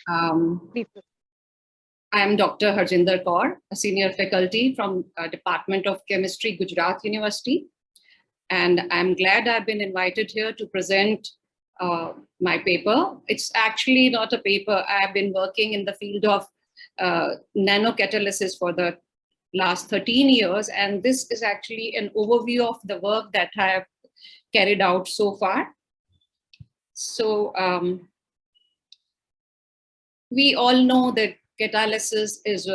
Um, I am Dr. Harjinder Kaur, a senior faculty from Department of Chemistry, Gujarat University. And I'm glad I've been invited here to present my paper. It's actually not a paper. I've been working in the field of nanocatalysis for the last 13 years. And this is actually an overview of the work that I have carried out so far. So we all know that catalysis is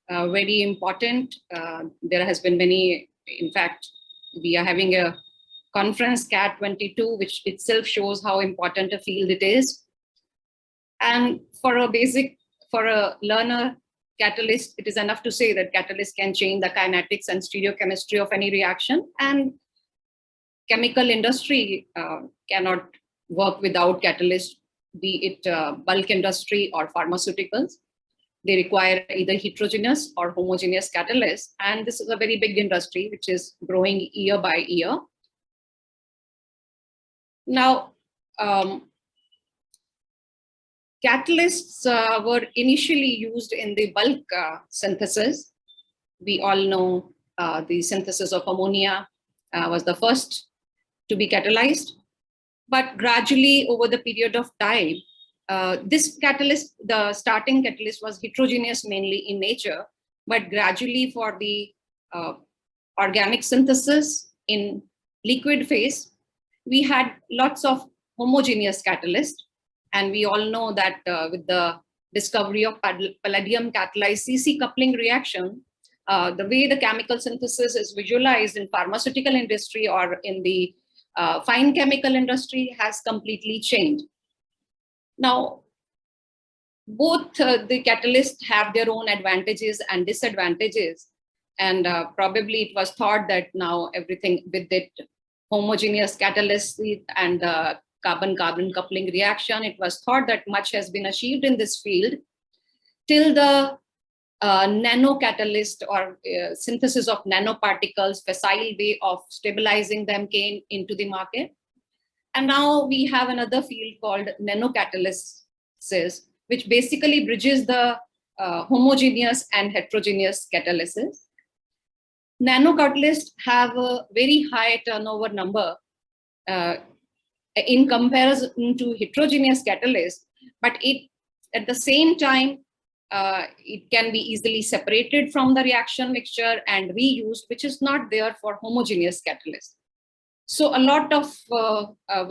very important. There has been many, in fact, we are having a conference CAT 22, which itself shows how important a field it is. And for a learner catalyst, it is enough to say that catalyst can change the kinetics and stereochemistry of any reaction. And chemical industry cannot work without catalyst, be it bulk industry or pharmaceuticals. They require either heterogeneous or homogeneous catalysts. And this is a very big industry, which is growing year by year. Now, catalysts were initially used in the bulk synthesis. We all know the synthesis of ammonia was the first to be catalyzed. But gradually, over the period of time, this catalyst, the starting catalyst was heterogeneous mainly in nature, but gradually for the organic synthesis in liquid phase, we had lots of homogeneous catalysts. And we all know that with the discovery of palladium catalyzed CC coupling reaction, the way the chemical synthesis is visualized in pharmaceutical industry or in the fine chemical industry has completely changed. Now, both the catalysts have their own advantages and disadvantages. And probably it was thought that now everything with it, homogeneous catalyst and carbon-carbon coupling reaction, it was thought that much has been achieved in this field till the nanocatalyst or synthesis of nanoparticles, facile way of stabilizing them came into the market. And now we have another field called nanocatalysis, which basically bridges the homogeneous and heterogeneous catalysis. Nanocatalysts have a very high turnover number in comparison to heterogeneous catalysts, but it at the same time, it can be easily separated from the reaction mixture and reused, which is not there for homogeneous catalysts. So a lot of,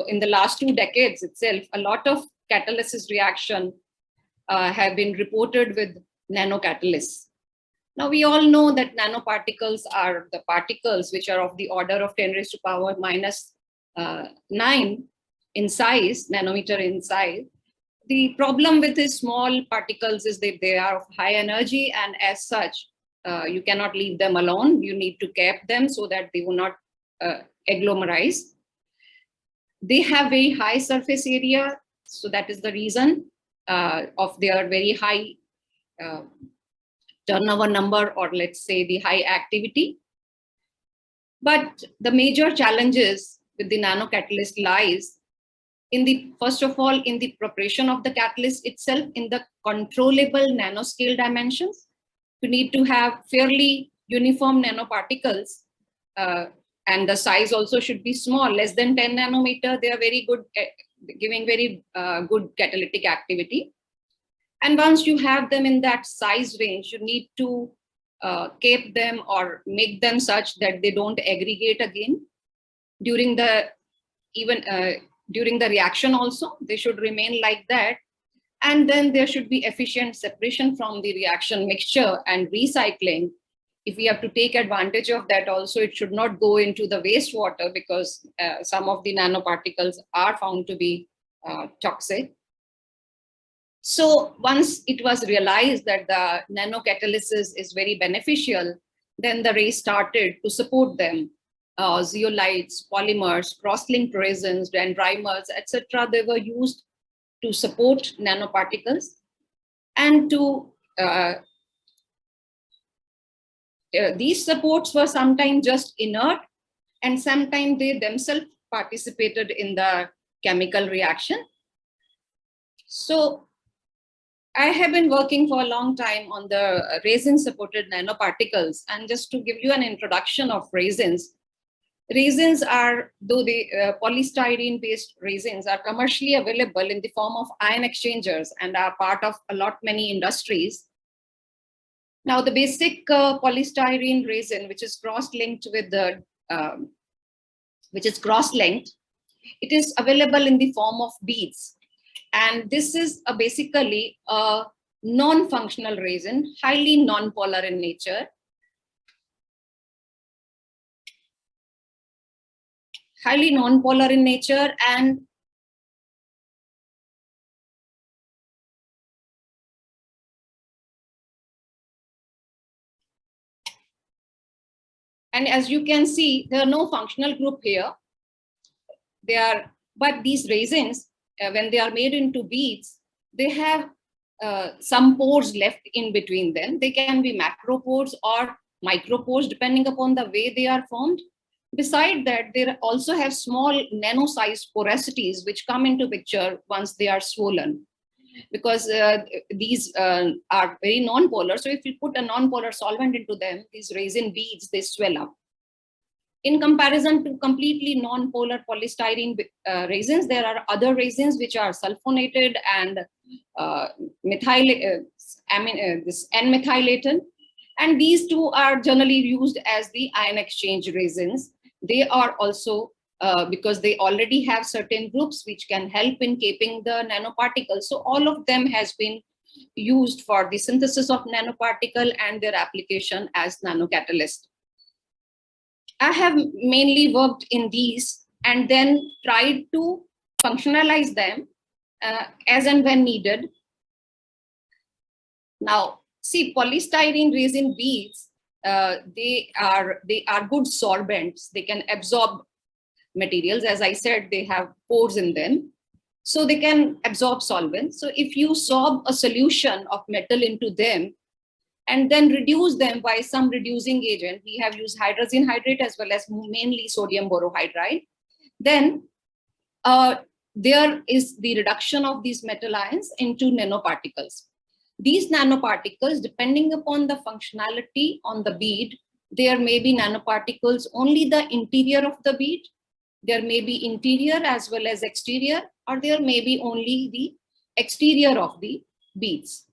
in the last 2 decades itself, a lot of catalysis reaction have been reported with nanocatalysts. Now we all know that nanoparticles are the particles which are of the order of 10 raised to power minus 9 in size, nanometer in size. The problem with these small particles is that they are of high energy, and as such, you cannot leave them alone. You need to cap them so that they will not agglomerize. They have very high surface area, so that is the reason of their very high turnover number, or let's say the high activity. But the major challenges with the nanocatalyst lies in the, first of all, in the preparation of the catalyst itself, in the controllable nanoscale dimensions. You need to have fairly uniform nanoparticles, and the size also should be small, less than 10 nanometer. They are very good at giving very good catalytic activity. And once you have them in that size range, you need to cape them or make them such that they don't aggregate again during the during the reaction also. They should remain like that. And then there should be efficient separation from the reaction mixture and recycling. If we have to take advantage of that also, it should not go into the wastewater, because some of the nanoparticles are found to be toxic. So once it was realized that the nanocatalysis is very beneficial, then the race started to support them. Zeolites, polymers, cross-linked resins, dendrimers, etc. They were used to support nanoparticles and to these supports were sometimes just inert, and sometimes they themselves participated in the chemical reaction. So I have been working for a long time on the resin supported nanoparticles. And just to give you an introduction of resins, resins are, though the polystyrene based resins are commercially available in the form of ion exchangers and are part of a lot many industries. Now, the basic polystyrene resin, which is cross-linked with the, which is cross-linked, it is available in the form of beads. And this is basically a non-functional resin, highly non-polar in nature. Highly non-polar in nature, and as you can see, there are no functional group here. They are, but these resins, when they are made into beads, they have some pores left in between them. They can be macropores or micropores, depending upon the way they are formed. Beside that, they also have small nano-sized porosities which come into picture once they are swollen, because these are very non-polar. So if you put a non-polar solvent into them, these resin beads, they swell up. In comparison to completely non-polar polystyrene resins, there are other resins which are sulfonated and this N-methylated. And these two are generally used as the ion exchange resins. They are also, because they already have certain groups which can help in keeping the nanoparticles. So all of them has been used for the synthesis of nanoparticle and their application as nanocatalyst. I have mainly worked in these and then tried to functionalize them as and when needed. Now, see, polystyrene resin beads, they are good sorbents. They can absorb materials. As I said, they have pores in them, so they can absorb solvents. So if you sorb a solution of metal into them and then reduce them by some reducing agent, we have used hydrogen hydrate as well as mainly sodium borohydride, then there is the reduction of these metal ions into nanoparticles. These nanoparticles, depending upon the functionality on the bead, there may be nanoparticles only the interior of the bead, there may be interior as well as exterior, or there may be only the exterior of the beads.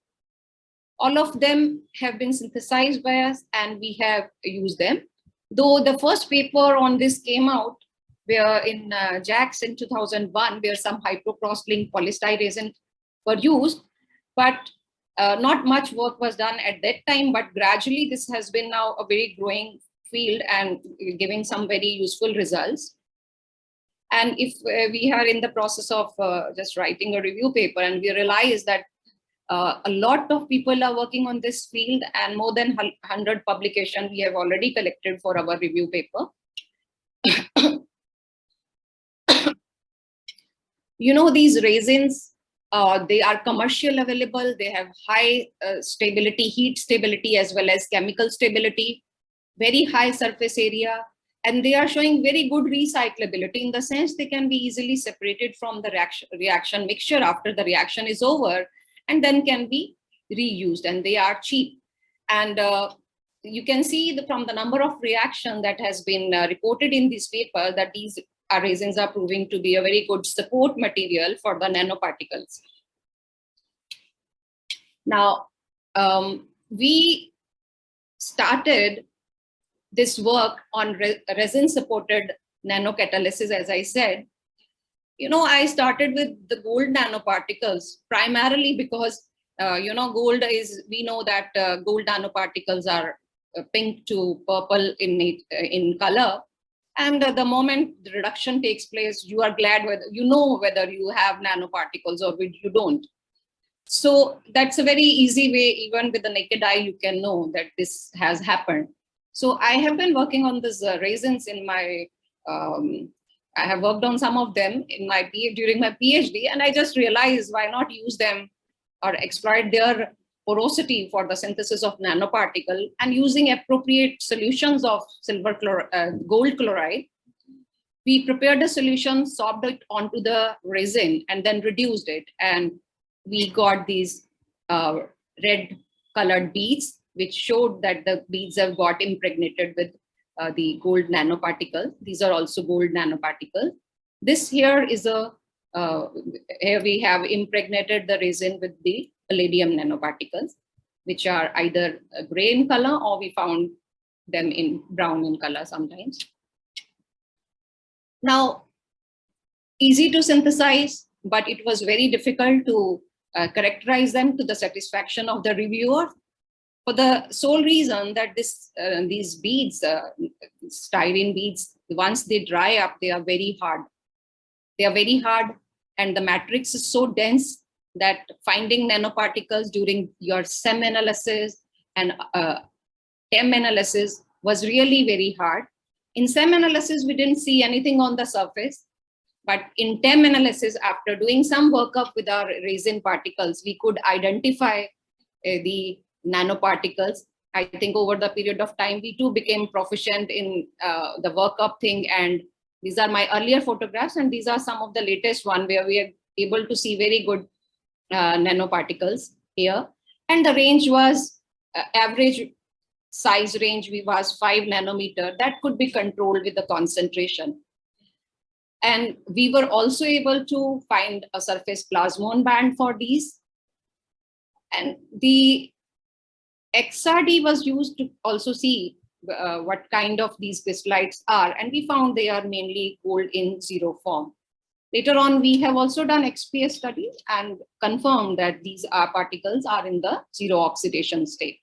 All of them have been synthesized by us and we have used them. Though the first paper on this came out where in JAX in 2001, where some hypocross-linked polystyrene were used, but not much work was done at that time, but gradually this has been now a very growing field and giving some very useful results. And if we are in the process of just writing a review paper and we realize that a lot of people are working on this field and more than 100 publications we have already collected for our review paper. You know, these resins, they are commercial available. They have high stability, heat stability, as well as chemical stability, very high surface area, and they are showing very good recyclability in the sense they can be easily separated from the reaction mixture after the reaction is over, and then can be reused, and they are cheap. And you can see from the number of reaction that has been reported in this paper that these resins are proving to be a very good support material for the nanoparticles. Now, we started this work on resin supported nanocatalysis, as I said. You know, I started with the gold nanoparticles primarily because, you know, gold is, we know that gold nanoparticles are pink to purple in color. And the moment the reduction takes place, you are glad whether you know whether you have nanoparticles or you don't. So that's a very easy way, even with the naked eye, you can know that this has happened. So I have been working on these resins in my, I have worked on some of them in my during my PhD, and I just realized why not use them or exploit their porosity for the synthesis of nanoparticle, and using appropriate solutions of gold chloride. We prepared a solution, sorbed it onto the resin, and then reduced it, and we got these uh, red colored beads, which showed that the beads have got impregnated with the gold nanoparticle. These are also gold nanoparticles. This here is here we have impregnated the resin with the palladium nanoparticles, which are either gray in color, or we found them in brown in color sometimes. Now, easy to synthesize, but it was very difficult to characterize them to the satisfaction of the reviewer, for the sole reason that these beads, styrene beads, once they dry up, they are very hard. They are very hard, and the matrix is so dense that finding nanoparticles during your SEM analysis and TEM analysis was really very hard. In SEM analysis, we didn't see anything on the surface, but in TEM analysis, after doing some workup with our resin particles, we could identify the nanoparticles. I think over the period of time, we too became proficient in the workup thing. And these are my earlier photographs, and these are some of the latest one where we are able to see very good nanoparticles here. And the range was average size range was 5 nanometer. That could be controlled with the concentration. And we were also able to find a surface plasmon band for these. And the XRD was used to also see what kind of these crystallites are. And we found they are mainly gold in zero form. Later on, we have also done XPS study and confirmed that these particles are in the zero oxidation state.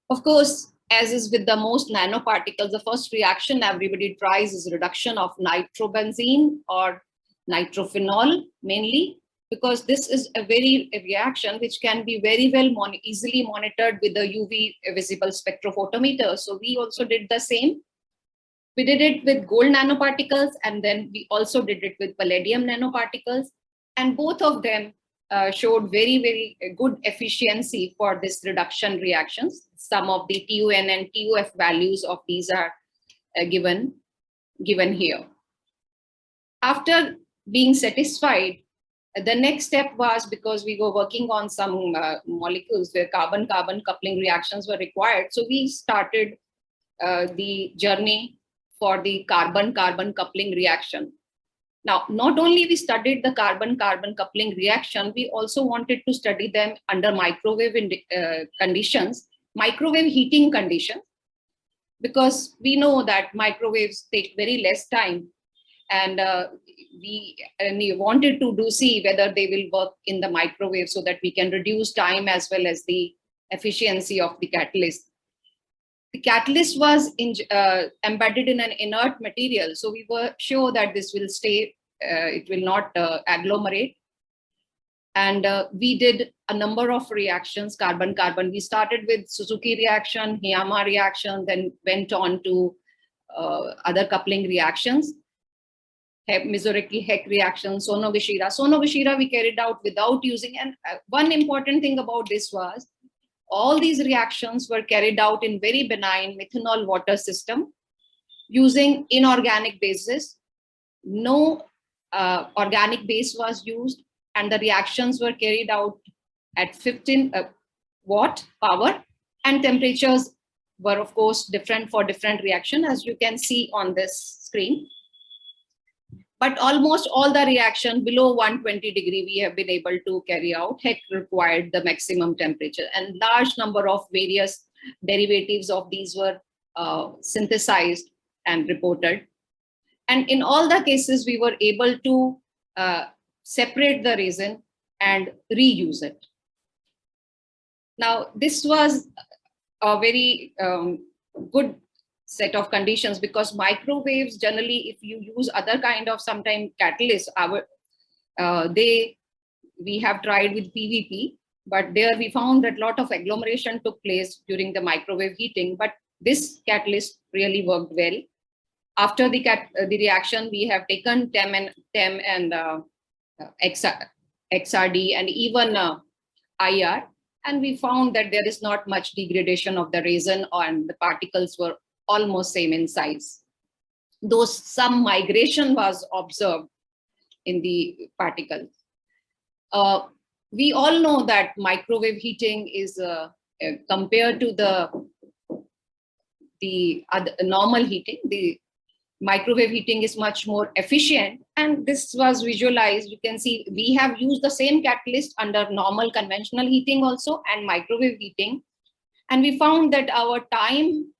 Of course, as is with the most nanoparticles, the first reaction everybody tries is reduction of nitrobenzene or nitrophenol mainly, because this is a very reaction which can be very well easily monitored with the UV visible spectrophotometer. So we also did the same. We did it with gold nanoparticles, and then we also did it with palladium nanoparticles. And both of them showed very, very good efficiency for this reduction reactions. Some of the TUN and TUF values of these are given here. After being satisfied, the next step was, because we were working on some molecules where carbon-carbon coupling reactions were required. So we started the journey for the carbon-carbon coupling reaction. Now, not only we studied the carbon-carbon coupling reaction, we also wanted to study them under microwave conditions, microwave heating conditions, because we know that microwaves take very less time. And we wanted to see whether they will work in the microwave so that we can reduce time as well as the efficiency of the catalyst. The catalyst was embedded in an inert material, so we were sure that this will stay, it will not agglomerate. And we did a number of reactions, carbon-carbon. We started with Suzuki reaction, Hiyama reaction, then went on to other coupling reactions. Mizoreki Heck reaction, Sono-Gishira. Sono-Gishira we carried out without using, and one important thing about this was, all these reactions were carried out in very benign methanol water system using inorganic bases. No organic base was used, and the reactions were carried out at 15 watt power, and temperatures were of course different for different reaction, as you can see on this screen. But almost all the reaction below 120 degree we have been able to carry out. Heck required the maximum temperature, and large number of various derivatives of these were synthesized and reported. And in all the cases, we were able to separate the resin and reuse it. Now, this was a very good set of conditions, because microwaves generally, if you use other kind of sometime catalysts, we have tried with PVP, but there we found that a lot of agglomeration took place during the microwave heating. But this catalyst really worked well. After the reaction, we have taken TEM and XRD and even IR, and we found that there is not much degradation of the resin, and the particles were almost same in size, though some migration was observed in the particles. We all know that microwave heating is compared to the other, normal heating, the microwave heating is much more efficient, and this was visualized. You can see we have used the same catalyst under normal conventional heating also and microwave heating, and we found that our time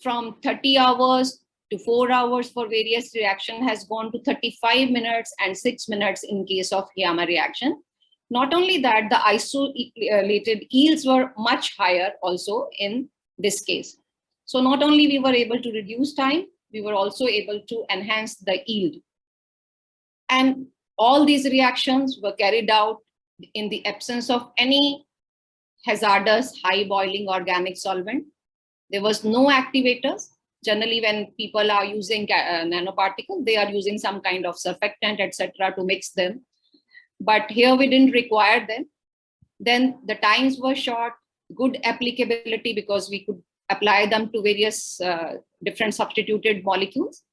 from 30 hours to 4 hours for various reaction has gone to 35 minutes and 6 minutes in case of gamma reaction. Not only that, the isolated yields were much higher also in this case. So not only we were able to reduce time, we were also able to enhance the yield. And all these reactions were carried out in the absence of any hazardous high boiling organic solvent. There was no activators. Generally, when people are using nanoparticles, they are using some kind of surfactant, etc., to mix them. But here we didn't require them. Then the times were short, good applicability because we could apply them to various different substituted molecules.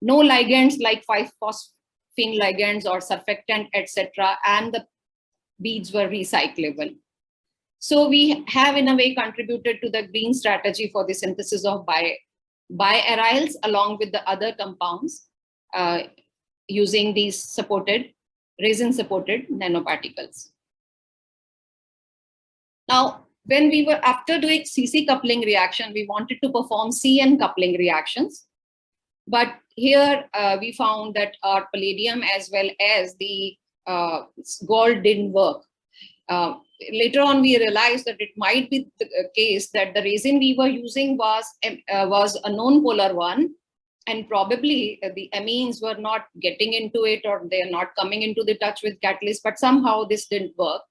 No ligands like 5-phosphine ligands or surfactant, etc., and the beads were recyclable. So we have in a way contributed to the green strategy for the synthesis of biaryls along with the other compounds using these resin-supported nanoparticles. Now, when we were after doing CC coupling reaction, we wanted to perform CN coupling reactions. But here we found that our palladium as well as the gold didn't work. Later on, we realized that it might be the case that the resin we were using was a non-polar one, and probably the amines were not getting into it, or they're not coming into the touch with catalyst, but somehow this didn't work.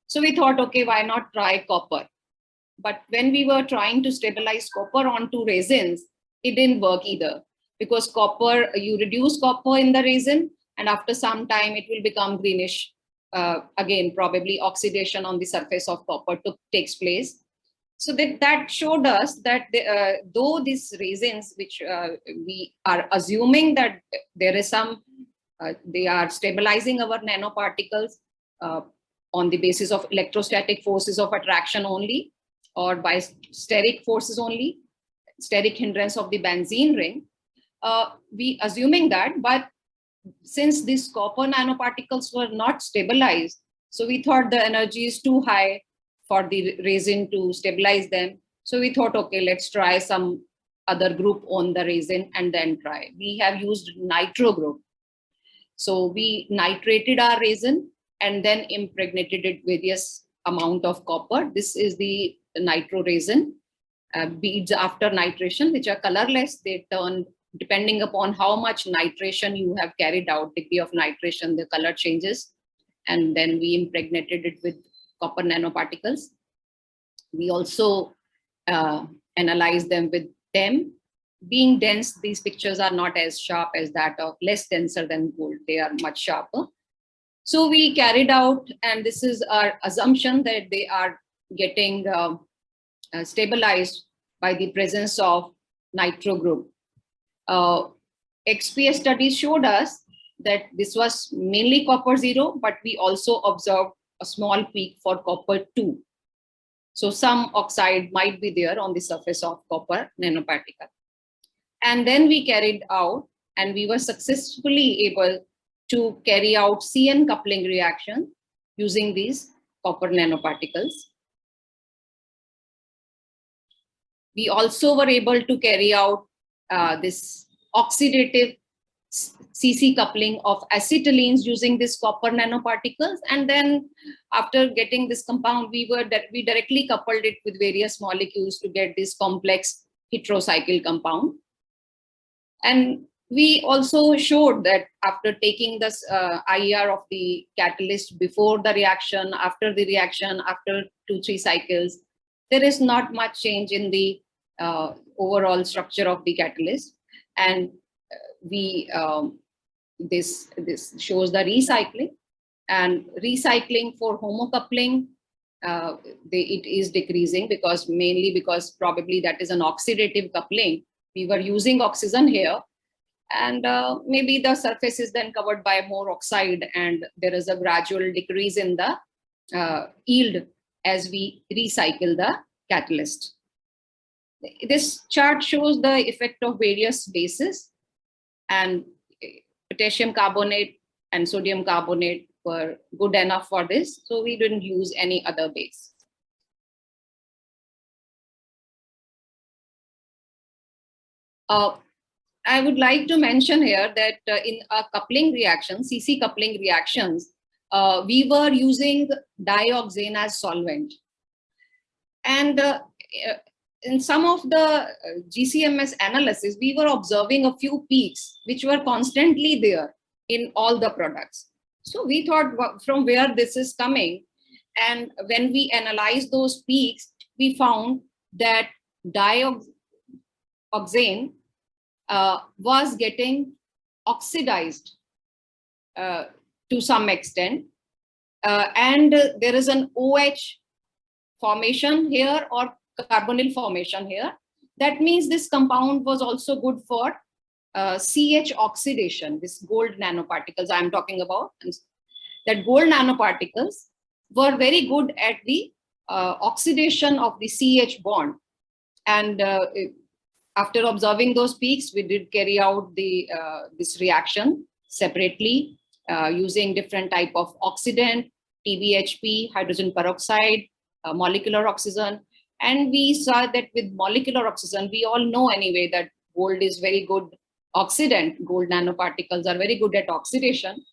So we thought, okay, why not try copper? But when we were trying to stabilize copper onto resins, it didn't work either, because copper, you reduce copper in the resin, and after some time it will become greenish. Again, probably oxidation on the surface of copper takes place. So that showed us that though these resins, which we are assuming that there is some, they are stabilizing our nanoparticles on the basis of electrostatic forces of attraction only, or by steric forces only, steric hindrance of the benzene ring. We assuming that, but since these copper nanoparticles were not stabilized, so we thought the energy is too high for the resin to stabilize them. So we thought, okay, let's try some other group on the resin and then try. We have used nitro group. So we nitrated our resin and then impregnated it with various amount of copper. This is the nitro resin. Beads after nitration, which are colorless, they turn, depending upon how much nitration you have carried out, degree of nitration, the color changes. And then we impregnated it with copper nanoparticles. We also analyzed them with them. Being dense, these pictures are not as sharp as that of less denser than gold. They are much sharper. So we carried out, and this is our assumption that they are getting stabilized by the presence of nitro group. XPS studies showed us that this was mainly copper 0, but we also observed a small peak for copper 2. So some oxide might be there on the surface of copper nanoparticle. And then we carried out, and we were successfully able to carry out CN coupling reaction using these copper nanoparticles. We also were able to carry out this oxidative CC coupling of acetylenes using this copper nanoparticles. And then after getting this compound, we directly coupled it with various molecules to get this complex heterocycle compound. And we also showed that after taking this IR of the catalyst before the reaction, after the reaction, after 2-3 cycles, there is not much change in the overall structure of the catalyst. And we this shows the recycling, and recycling for homocoupling, it is decreasing, because mainly because probably that is an oxidative coupling. We were using oxygen here, And maybe the surface is then covered by more oxide, and there is a gradual decrease in the yield as we recycle the catalyst. This chart shows the effect of various bases, and potassium carbonate and sodium carbonate were good enough for this, so we didn't use any other base. I would like to mention here that in a coupling reaction, CC coupling reactions, we were using dioxane as solvent. And in some of the GCMS analysis, we were observing a few peaks which were constantly there in all the products. So we thought from where this is coming. And when we analyzed those peaks, we found that dioxane was getting oxidized to some extent. And there is an OH formation here or carbonyl formation here. That means this compound was also good for CH oxidation, this gold nanoparticles I'm talking about. That gold nanoparticles were very good at the oxidation of the CH bond. And after observing those peaks, we did carry out this reaction separately using different type of oxidant, TBHP, hydrogen peroxide, molecular oxygen. And we saw that with molecular oxygen, we all know anyway that gold is very good oxidant. Gold nanoparticles are very good at oxidation.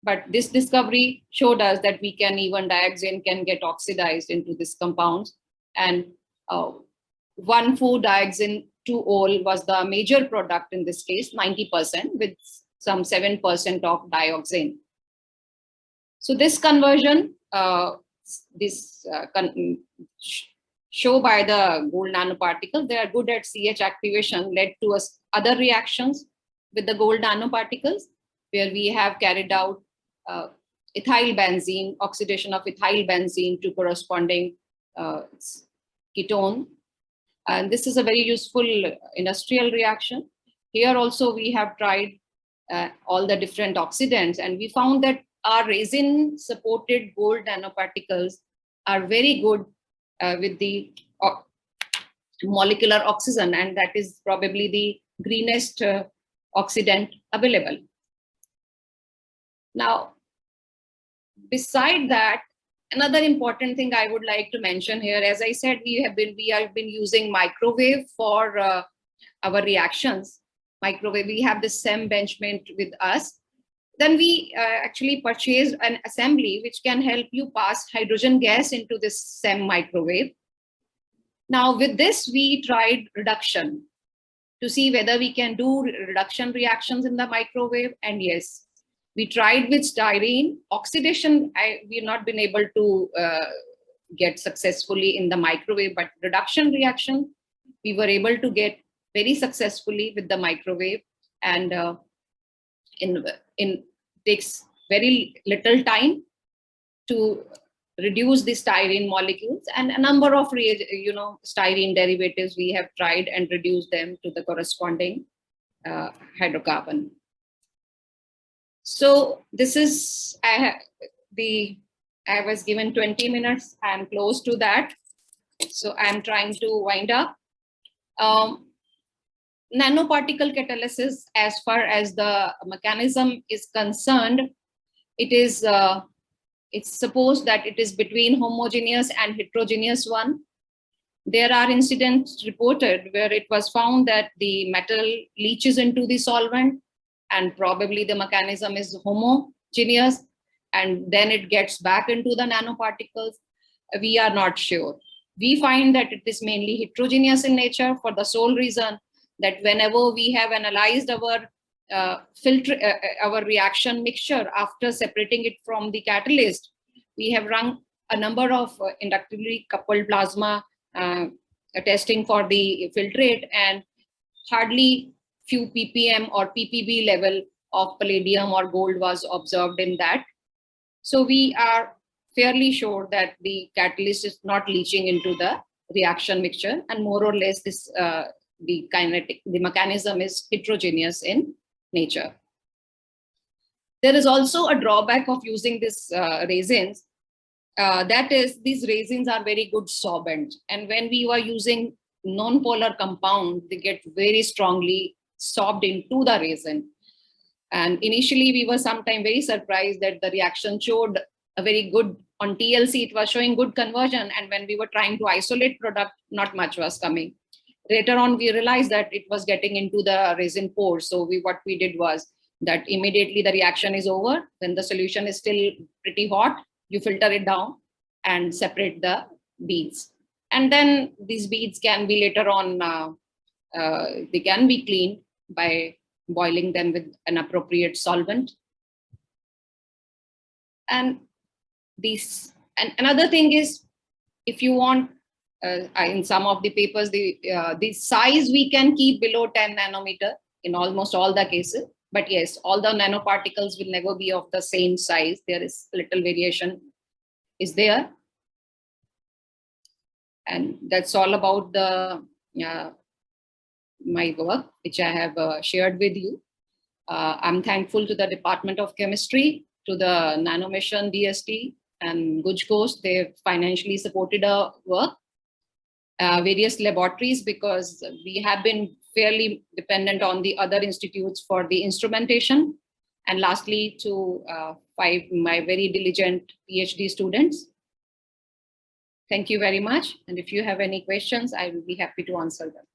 But this discovery showed us that we can even dioxane can get oxidized into these compounds. And 1,4-dioxane 2-ol was the major product in this case, 90%, with some 7% of dioxane. So this conversion, show by the gold nanoparticles, they are good at CH activation, led to other reactions with the gold nanoparticles, where we have carried out ethyl benzene, oxidation of ethyl benzene to corresponding ketone. And this is a very useful industrial reaction. Here also we have tried all the different oxidants, and we found that our resin supported gold nanoparticles are very good with the molecular oxygen, and that is probably the greenest oxidant available. Now, beside that, another important thing I would like to mention here, as I said, we have been using microwave for our reactions. Microwave, we have the SEM benchmate with us. Then we actually purchased an assembly which can help you pass hydrogen gas into this SEM microwave. Now with this, we tried reduction to see whether we can do reduction reactions in the microwave, and yes, we tried with styrene. Oxidation, we've not been able to get successfully in the microwave, but reduction reaction, we were able to get very successfully with the microwave, and in takes very little time to reduce the styrene molecules, and a number of styrene derivatives we have tried and reduced them to the corresponding hydrocarbon. So this is, I was given 20 minutes. I'm close to that. So I'm trying to wind up. Nanoparticle catalysis, as far as the mechanism is concerned, it is it's supposed that it is between homogeneous and heterogeneous one. There are incidents reported where it was found that the metal leaches into the solvent, and probably the mechanism is homogeneous, and then it gets back into the nanoparticles. We are not sure. We find that it is mainly heterogeneous in nature, for the sole reason that whenever we have analyzed our our reaction mixture after separating it from the catalyst, we have run a number of inductively coupled plasma testing for the filtrate, and hardly few ppm or ppb level of palladium or gold was observed in that. So we are fairly sure that the catalyst is not leaching into the reaction mixture, and more or less this the mechanism is heterogeneous in nature. There is also a drawback of using this resins. That is, these resins are very good sorbent. And when we were using non-polar compound, they get very strongly sorbed into the resin. And initially, we were sometimes very surprised that the reaction showed a very good, on TLC, it was showing good conversion. And when we were trying to isolate product, not much was coming. Later on, we realized that it was getting into the resin pores. So what we did was that immediately the reaction is over, then the solution is still pretty hot, you filter it down and separate the beads. And then these beads can be later on, they can be cleaned by boiling them with an appropriate solvent. And another thing is, if you want, in some of the papers, the size we can keep below 10 nanometer in almost all the cases. But yes, all the nanoparticles will never be of the same size. There is little variation is there. And that's all about the my work, which I have shared with you. I'm thankful to the Department of Chemistry, to the Nanomission DST and Guj Coast. They've financially supported our work. Various laboratories, because we have been fairly dependent on the other institutes for the instrumentation. And lastly, to my very diligent PhD students. Thank you very much. And if you have any questions, I will be happy to answer them.